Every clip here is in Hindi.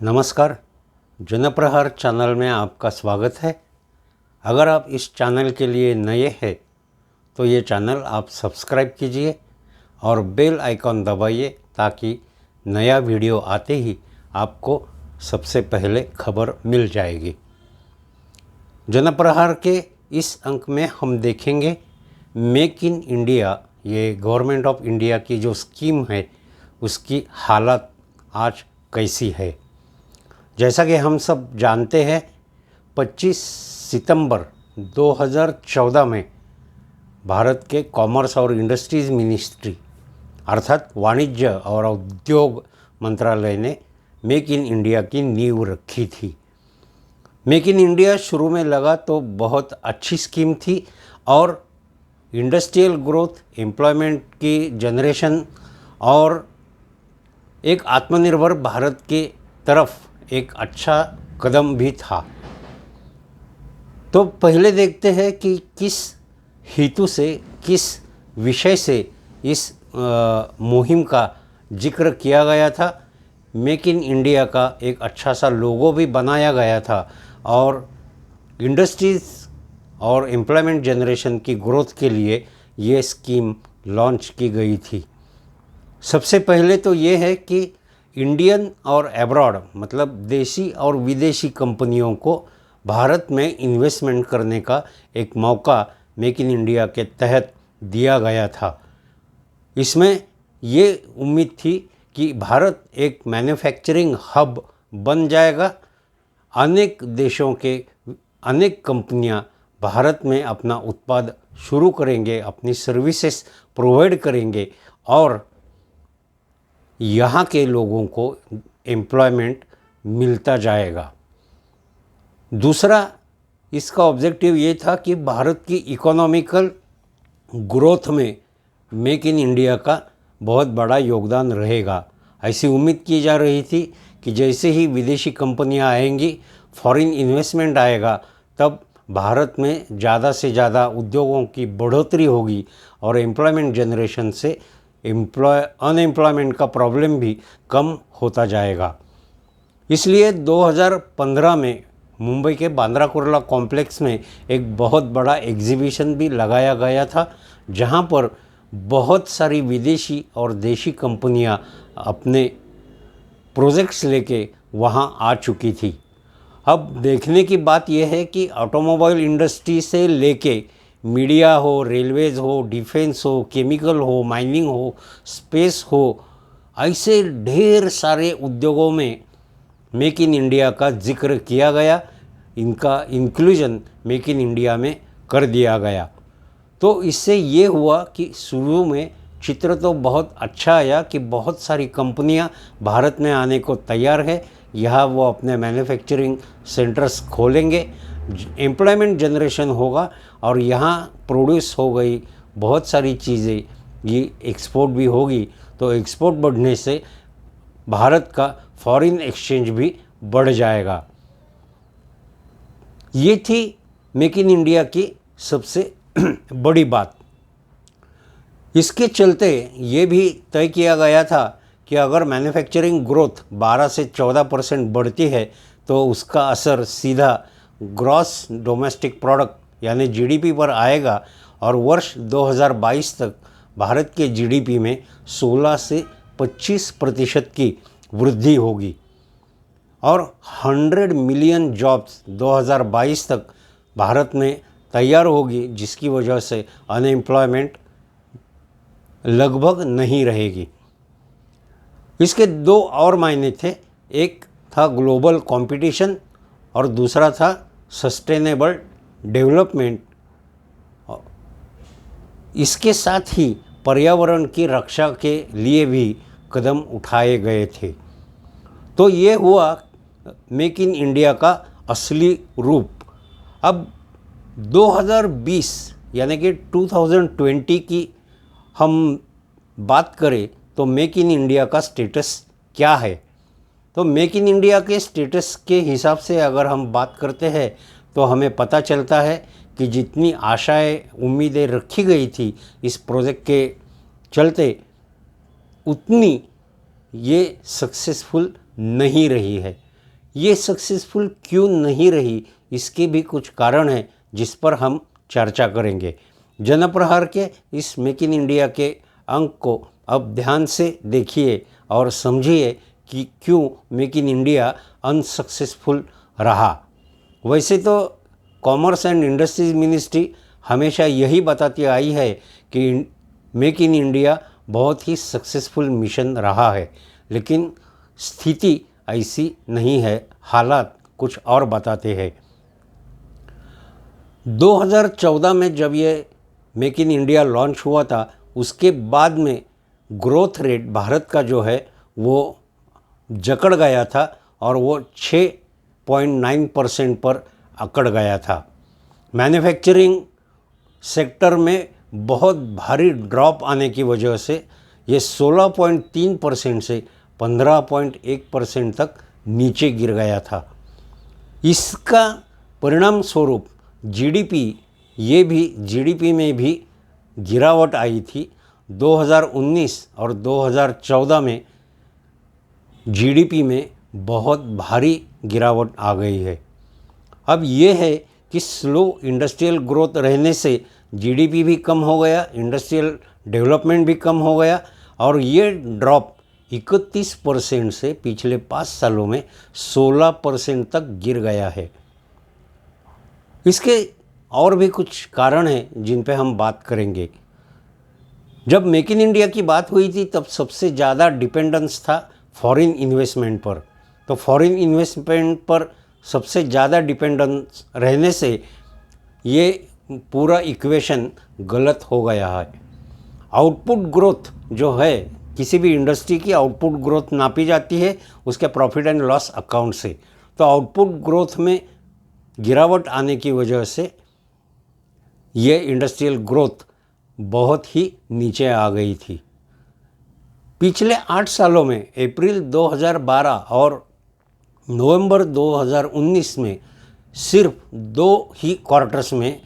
नमस्कार। जनप्रहार चैनल में आपका स्वागत है। अगर आप इस चैनल के लिए नए हैं तो ये चैनल आप सब्सक्राइब कीजिए और बेल आइकॉन दबाइए ताकि नया वीडियो आते ही आपको सबसे पहले खबर मिल जाएगी। जनप्रहार के इस अंक में हम देखेंगे मेक इन इंडिया, ये गवर्नमेंट ऑफ इंडिया की जो स्कीम है उसकी हालत आज कैसी है। जैसा कि हम सब जानते हैं 25 सितंबर 2014 में भारत के कॉमर्स और इंडस्ट्रीज़ मिनिस्ट्री अर्थात वाणिज्य और उद्योग मंत्रालय ने मेक इन इंडिया की नींव रखी थी। मेक इन इंडिया शुरू में लगा तो बहुत अच्छी स्कीम थी और इंडस्ट्रियल ग्रोथ, एम्प्लॉयमेंट की जनरेशन और एक आत्मनिर्भर भारत के तरफ एक अच्छा कदम भी था। तो पहले देखते हैं कि किस हेतु से, किस विषय से इस मुहिम का जिक्र किया गया था। मेक इन इंडिया का एक अच्छा सा लोगो भी बनाया गया था और इंडस्ट्रीज़ और एम्प्लॉयमेंट जनरेशन की ग्रोथ के लिए ये स्कीम लॉन्च की गई थी। सबसे पहले तो ये है कि इंडियन और एब्रॉड मतलब देशी और विदेशी कंपनियों को भारत में इन्वेस्टमेंट करने का एक मौका मेक इन इंडिया के तहत दिया गया था। इसमें ये उम्मीद थी कि भारत एक मैन्युफैक्चरिंग हब बन जाएगा। अनेक देशों के अनेक कंपनियां भारत में अपना उत्पाद शुरू करेंगे, अपनी सर्विसेज प्रोवाइड करेंगे और यहाँ के लोगों को एम्प्लॉयमेंट मिलता जाएगा। दूसरा इसका ऑब्जेक्टिव ये था कि भारत की इकोनॉमिकल ग्रोथ में मेक इन इंडिया का बहुत बड़ा योगदान रहेगा। ऐसी उम्मीद की जा रही थी कि जैसे ही विदेशी कंपनियां आएंगी, फॉरेन इन्वेस्टमेंट आएगा, तब भारत में ज़्यादा से ज़्यादा उद्योगों की बढ़ोतरी होगी और एम्प्लॉयमेंट जनरेशन से अनएम्प्लॉयमेंट का प्रॉब्लम भी कम होता जाएगा। इसलिए 2015 में मुंबई के बांद्रा कुर्ला कॉम्प्लेक्स में एक बहुत बड़ा एग्जीबिशन भी लगाया गया था, जहां पर बहुत सारी विदेशी और देशी कंपनियां अपने प्रोजेक्ट्स लेके वहां आ चुकी थी। अब देखने की बात यह है कि ऑटोमोबाइल इंडस्ट्री से लेके मीडिया हो, रेलवेज़ हो, डिफेंस हो, केमिकल हो, माइनिंग हो, स्पेस हो, ऐसे ढेर सारे उद्योगों में मेक इन इंडिया का जिक्र किया गया। इनका इंक्लूजन मेक इन इंडिया में कर दिया गया। तो इससे ये हुआ कि शुरू में चित्र तो बहुत अच्छा आया कि बहुत सारी कंपनियां भारत में आने को तैयार है। यहाँ वो अपने मैन्युफैक्चरिंग सेंटर्स खोलेंगे, एम्प्लॉयमेंट जनरेशन होगा और यहाँ प्रोड्यूस हो गई बहुत सारी चीज़ें ये एक्सपोर्ट भी होगी। तो एक्सपोर्ट बढ़ने से भारत का फॉरेन एक्सचेंज भी बढ़ जाएगा। ये थी मेक इन इंडिया की सबसे बड़ी बात। इसके चलते ये भी तय किया गया था कि अगर मैन्युफैक्चरिंग ग्रोथ 12 से 14% बढ़ती है तो उसका असर सीधा ग्रॉस डोमेस्टिक प्रोडक्ट यानी जीडीपी पर आएगा और वर्ष 2022 तक भारत के जीडीपी में 16 से 25% की वृद्धि होगी और 100 मिलियन जॉब्स 2022 तक भारत में तैयार होगी, जिसकी वजह से अनएम्प्लॉयमेंट लगभग नहीं रहेगी। इसके दो और मायने थे, एक था ग्लोबल कंपटीशन और दूसरा था सस्टेनेबल डेवलपमेंट। इसके साथ ही पर्यावरण की रक्षा के लिए भी कदम उठाए गए थे। तो ये हुआ मेक इन इंडिया का असली रूप। अब 2020 यानी कि 2020 की हम बात करें तो मेक इन इंडिया का स्टेटस क्या है। तो मेक इन इंडिया के स्टेटस के हिसाब से अगर हम बात करते हैं तो हमें पता चलता है कि जितनी आशाएं, उम्मीदें रखी गई थी इस प्रोजेक्ट के चलते, उतनी ये सक्सेसफुल नहीं रही है। ये सक्सेसफुल क्यों नहीं रही, इसके भी कुछ कारण हैं जिस पर हम चर्चा करेंगे। जनप्रहार के इस मेक इन इंडिया के अंक को अब ध्यान से देखिए और समझिए कि क्यों मेक इन इंडिया अनसक्सेसफुल रहा। वैसे तो कॉमर्स एंड इंडस्ट्रीज मिनिस्ट्री हमेशा यही बताती आई है कि मेक इन इंडिया बहुत ही सक्सेसफुल मिशन रहा है, लेकिन स्थिति ऐसी नहीं है, हालात कुछ और बताते हैं। 2014 में जब ये मेक इन इंडिया लॉन्च हुआ था, उसके बाद में ग्रोथ रेट भारत का जो है वो जकड़ गया था और वो 6.9% पर अकड़ गया था। मैन्युफैक्चरिंग सेक्टर में बहुत भारी ड्रॉप आने की वजह से ये 16.3% से 15.1% तक नीचे गिर गया था। इसका परिणाम स्वरूप जीडीपी में भी गिरावट आई थी। 2019 और 2014 में जीडीपी में बहुत भारी गिरावट आ गई है। अब ये है कि स्लो इंडस्ट्रियल ग्रोथ रहने से जीडीपी भी कम हो गया, इंडस्ट्रियल डेवलपमेंट भी कम हो गया और ये ड्रॉप 31% से पिछले 5 सालों में 16% तक गिर गया है। इसके और भी कुछ कारण हैं जिन पे हम बात करेंगे। जब मेक इन इंडिया की बात हुई थी तब सबसे ज़्यादा डिपेंडेंस था फॉरेन इन्वेस्टमेंट पर। तो फॉरेन इन्वेस्टमेंट पर सबसे ज़्यादा डिपेंडेंस रहने से ये पूरा इक्वेशन गलत हो गया है। आउटपुट ग्रोथ जो है, किसी भी इंडस्ट्री की आउटपुट ग्रोथ नापी जाती है उसके प्रॉफिट एंड लॉस अकाउंट से। तो आउटपुट ग्रोथ में गिरावट आने की वजह से ये इंडस्ट्रियल ग्रोथ बहुत ही नीचे आ गई थी। पिछले 8 सालों में अप्रैल 2012 और नवंबर 2019 में सिर्फ 2 ही क्वार्टर्स में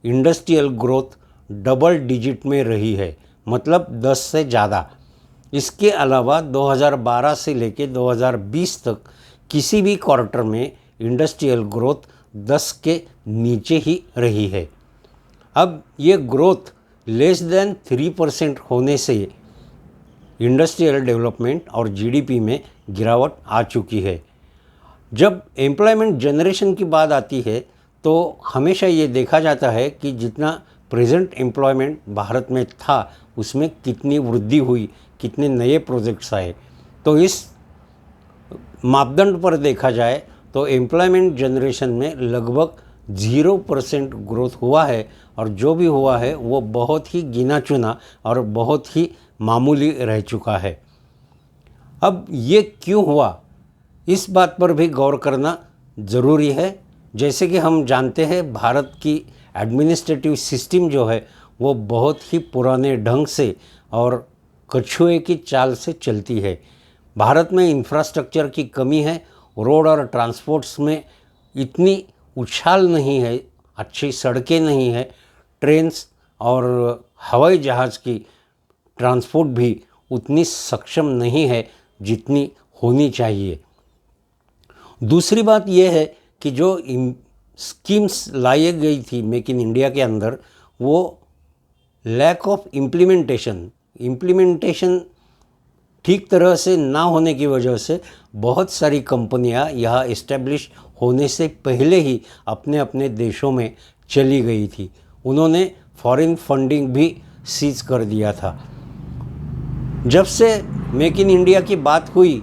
इंडस्ट्रियल ग्रोथ डबल डिजिट में रही है, मतलब 10 से ज़्यादा। इसके अलावा 2012 से लेकर 2020 तक किसी भी क्वार्टर में इंडस्ट्रियल ग्रोथ 10 के नीचे ही रही है। अब ये ग्रोथ लेस देन 3% होने से इंडस्ट्रियल डेवलपमेंट और जीडीपी में गिरावट आ चुकी है। जब एम्प्लॉयमेंट जनरेशन की बात आती है तो हमेशा ये देखा जाता है कि जितना प्रेजेंट एम्प्लॉयमेंट भारत में था उसमें कितनी वृद्धि हुई, कितने नए प्रोजेक्ट्स आए। तो इस मापदंड पर देखा जाए तो एम्प्लॉयमेंट जनरेशन में लगभग 0% ग्रोथ हुआ है और जो भी हुआ है वो बहुत ही गिना चुना और बहुत ही मामूली रह चुका है। अब ये क्यों हुआ, इस बात पर भी गौर करना ज़रूरी है। जैसे कि हम जानते हैं भारत की एडमिनिस्ट्रेटिव सिस्टम जो है वो बहुत ही पुराने ढंग से और कछुए की चाल से चलती है। भारत में इंफ्रास्ट्रक्चर की कमी है, रोड और ट्रांसपोर्ट्स में इतनी उछाल नहीं है, अच्छी सड़कें नहीं है, ट्रेन्स और हवाई जहाज़ की ट्रांसपोर्ट भी उतनी सक्षम नहीं है जितनी होनी चाहिए। दूसरी बात यह है कि जो स्कीम्स लाई गई थी मेक इन इंडिया के अंदर, वो लैक ऑफ इम्प्लीमेंटेशन ठीक तरह से ना होने की वजह से बहुत सारी कंपनियां यहाँ इस्टेब्लिश होने से पहले ही अपने अपने देशों में चली गई थी। उन्होंने फॉरेन फंडिंग भी सीज कर दिया था। जब से मेक इन इंडिया की बात हुई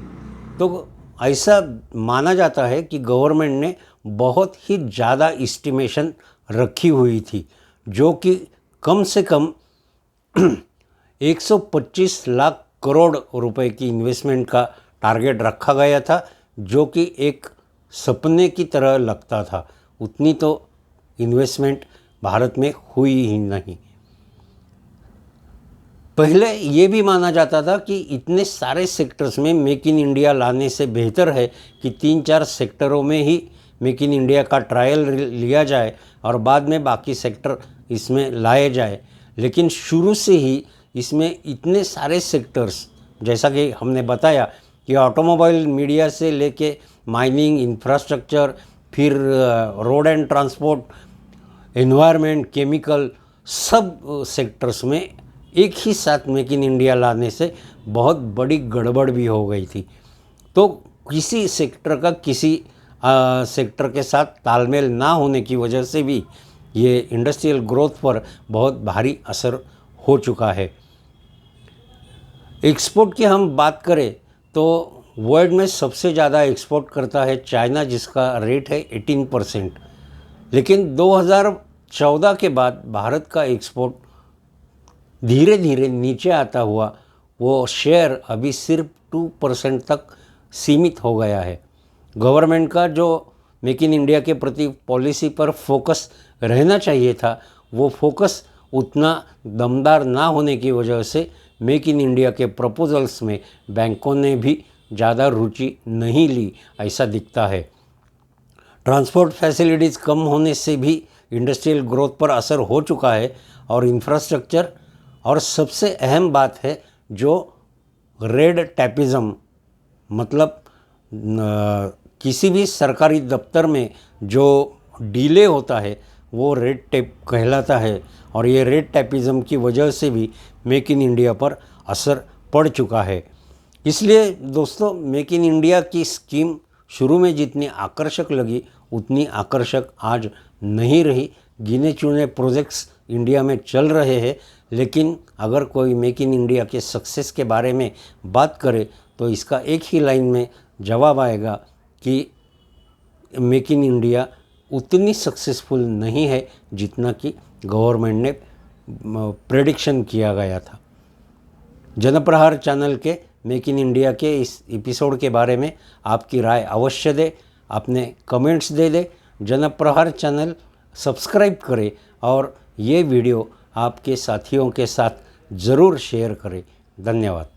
तो ऐसा माना जाता है कि गवर्नमेंट ने बहुत ही ज़्यादा एस्टिमेशन रखी हुई थी, जो कि कम से कम 125 लाख करोड़ रुपए की इन्वेस्टमेंट का टारगेट रखा गया था, जो कि एक सपने की तरह लगता था। उतनी तो इन्वेस्टमेंट भारत में हुई ही नहीं। पहले ये भी माना जाता था कि इतने सारे सेक्टर्स में मेक इन इंडिया लाने से बेहतर है कि 3-4 सेक्टरों में ही मेक इन इंडिया का ट्रायल लिया जाए और बाद में बाकी सेक्टर इसमें लाए जाए। लेकिन शुरू से ही इसमें इतने सारे सेक्टर्स, जैसा कि हमने बताया कि ऑटोमोबाइल मीडिया से लेके माइनिंग, इंफ्रास्ट्रक्चर, फिर road and transport, environment, chemical, सब सेक्टर्स में एक ही साथ मेक इन इंडिया लाने से बहुत बड़ी गड़बड़ भी हो गई थी। तो किसी सेक्टर का किसी सेक्टर के साथ तालमेल ना होने की वजह से भी ये इंडस्ट्रियल ग्रोथ पर बहुत भारी असर हो चुका है। एक्सपोर्ट की हम बात करें तो वर्ल्ड में सबसे ज़्यादा एक्सपोर्ट करता है चाइना, जिसका रेट है 18%। लेकिन 2014 के बाद भारत का एक्सपोर्ट धीरे धीरे नीचे आता हुआ वो शेयर अभी सिर्फ 2% तक सीमित हो गया है। गवर्नमेंट का जो मेक इन इंडिया के प्रति पॉलिसी पर फोकस रहना चाहिए था, वो फोकस उतना दमदार ना होने की वजह से मेक इन इंडिया के प्रपोजल्स में बैंकों ने भी ज़्यादा रुचि नहीं ली, ऐसा दिखता है। ट्रांसपोर्ट फैसिलिटीज़ कम होने से भी इंडस्ट्रियल ग्रोथ पर असर हो चुका है और इंफ्रास्ट्रक्चर, और सबसे अहम बात है जो रेड टैपिज़म, मतलब किसी भी सरकारी दफ्तर में जो डिले होता है वो रेड टेप कहलाता है, और ये रेड टैपिज़म की वजह से भी मेक इन इंडिया पर असर पड़ चुका है। इसलिए दोस्तों, मेक इन इंडिया की स्कीम शुरू में जितनी आकर्षक लगी उतनी आकर्षक आज नहीं रही। गिने चुने प्रोजेक्ट्स इंडिया में चल रहे हैं, लेकिन अगर कोई मेक इन इंडिया के सक्सेस के बारे में बात करे तो इसका एक ही लाइन में जवाब आएगा कि मेक इन इंडिया उतनी सक्सेसफुल नहीं है जितना कि गवर्नमेंट ने प्रेडिक्शन किया गया था। जनप्रहार चैनल के मेक इन इंडिया के इस एपिसोड के बारे में आपकी राय अवश्य दें, अपने कमेंट्स दे दें। जनप्रहार चैनल सब्सक्राइब करें और ये वीडियो आपके साथियों के साथ ज़रूर शेयर करें। धन्यवाद।